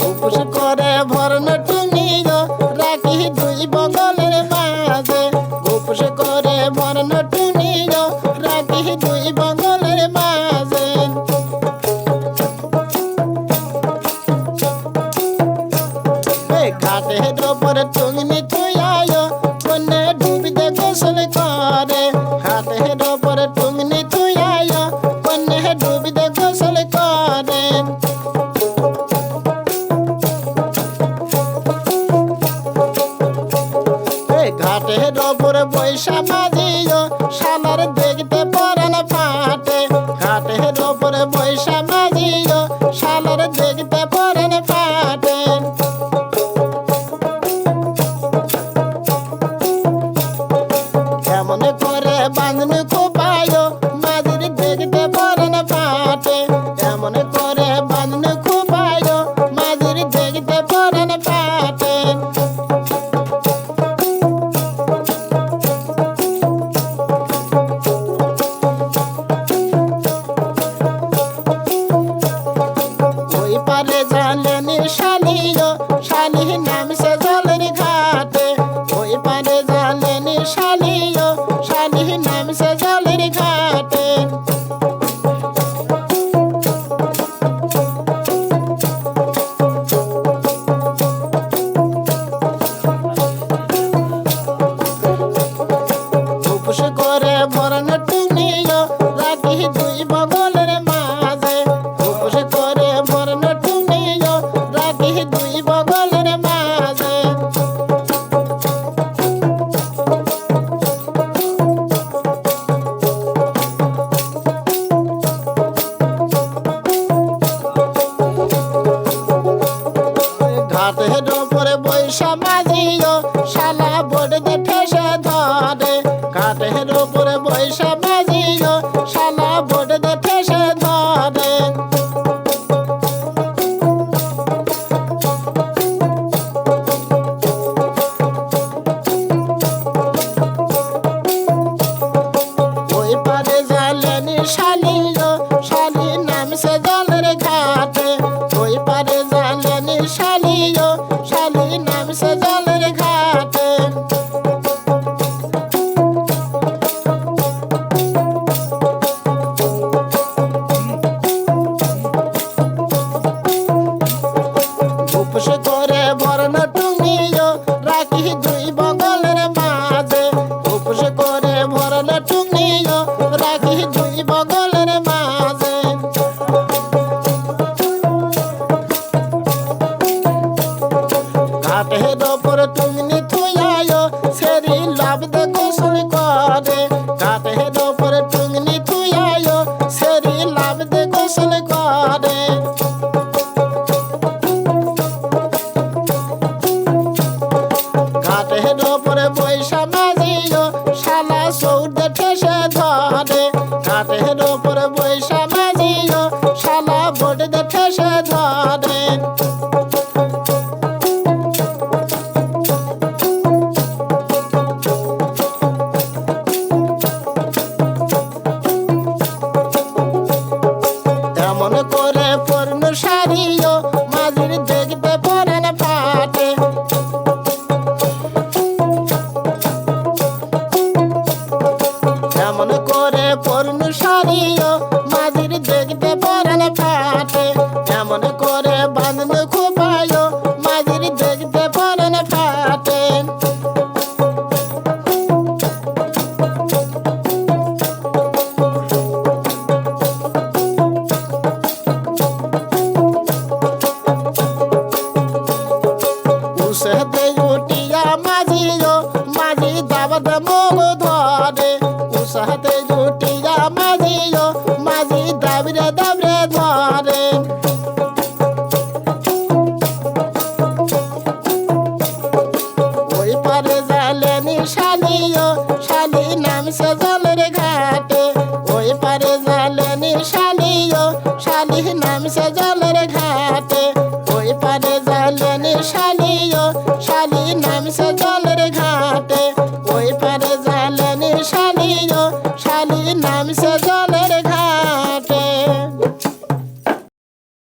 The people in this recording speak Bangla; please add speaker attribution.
Speaker 1: উপোস করে ভরণ টুঙ্গিও রাখি দুই বগলের মাঝে। উপোস করে ভরণ টুঙ্গিও রাখি দুই বগলের মাঝে। ঘাটের ওপরে টুঙ্গি থুইয়ায় কন্যা ডুবিতে গোসল করে। ঘাটের ওপরে টুঙ্গি থুইয়ায় কন্যা ডুবিতে গোসল করে। ঘাটের ওপরে বৈশা মাঝিও শালার দেখতে পরান ফাটে। ঘাটের ওপরে বৈশা মাঝিও শালার দেখতে পরান ফাটে। কেমন করে বাঁধন খোপায় মাঝির দেখতে পরান ফাটে। এমন করে বাঁধন খোপায় মাঝির দেখতে পরান ফাটে। ওই পারে জানলেন শালিও শালি নামছে জলের ঘাটে। ওই পারে জানলেন শালিও শালি নামছে জলের ঘাটে। উপোস করে ভরণ টুঙ্গিও রাখি দুই বগলের মাঝে। উপোস করে ভরণ টুঙ্গিও রাখি দুই বগলের মাঝে। ঘাটের ওপরে বৈশা মাঝিও শালা বড়দে ঠেসে ধরে। ঘাটের ওপরে বৈশা মাঝিও শালা বড়দে ঠেসে ধরে। ওই পারে জানলেন শালিও শালি নামছে জলের ঘাটে। ওই পারে জানলেন শালিও শালি নামছে জলের ঘাটে। উপোস করে ভরণ টুঙ্গিও রাখি দুই বগলের মাঝে। উপোস করে ভরণ টুঙ্গিও রাখি দুই বগলের মাঝে। ঘাটের ওপর টুঙ্গি থুইয়ায় সেরি লাভতে গোসল করে। ঘাটের ওপর টুঙ্গি থুইয়ায় সেরি লাভতে গোসল করে। ঘাটের ওপরে বৈশা মাঝিও শালা সৌদে ঠেসে ধরে। ঘাটের ওপরে বৈশা মাঝিও শালা বড়দে ঠেসে ধরে। এমন করে পূর্ণ সারিও মাঝির দেখতে পরান ফাটে। এমন করে পূর্ণ সারিও মাঝির দেখতে পরান ফাটে। এমন করে বাঁধন খোপায় মাঝির দেখতে পরান ফাটে। উসেতে উঠিয়া মাঝিও মাঝি দাবত মোগ ধরে। উসেতে উঠিয়া মাঝিও মাঝি দাবরে দাবরে ধরে। ওই পারে জানলেন শালিও শালি নামছে জলের ঘাটে। ওই পারে জানলেন শালিও শালি নামছে জলের ঘাটে।